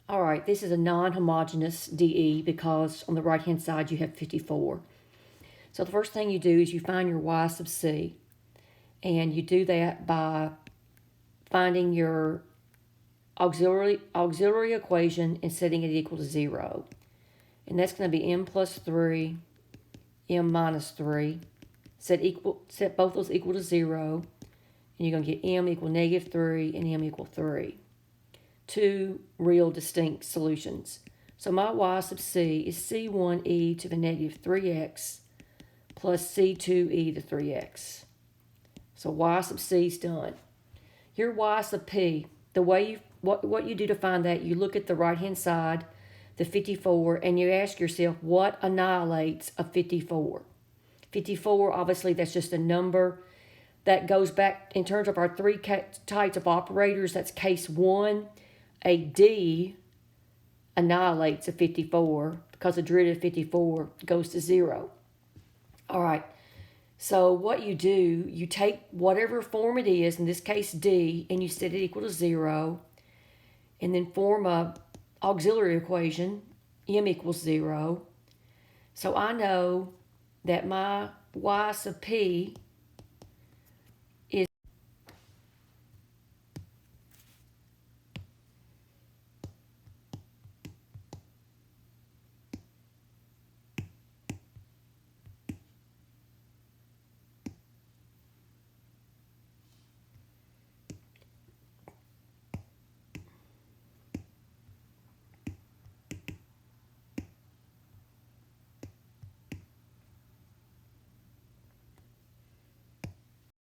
All right, this is a non-homogeneous DE because on the right-hand side you have 54. So the first thing you do is you find your y sub c, and you do that by finding your auxiliary equation and setting it equal to 0. And that's going to be m plus 3, m minus 3. Set both those equal to 0, and you're going to get m equal negative 3 and m equal 3. Two real distinct solutions. So my y sub c is c1e to the negative 3x plus c2e to 3x. So y sub c is done. Your y sub p, the way what you do to find that, you look at the right-hand side, the 54, and you ask yourself, what annihilates a 54? 54, obviously, that's just a number that goes back in terms of our three types of operators. That's case 1. A D annihilates a 54 because the derivative of 54 goes to 0. All right, so what you do, you take whatever form it is, in this case D, and you set it equal to 0, and then form a auxiliary equation, m equals 0. So I know that my y sub p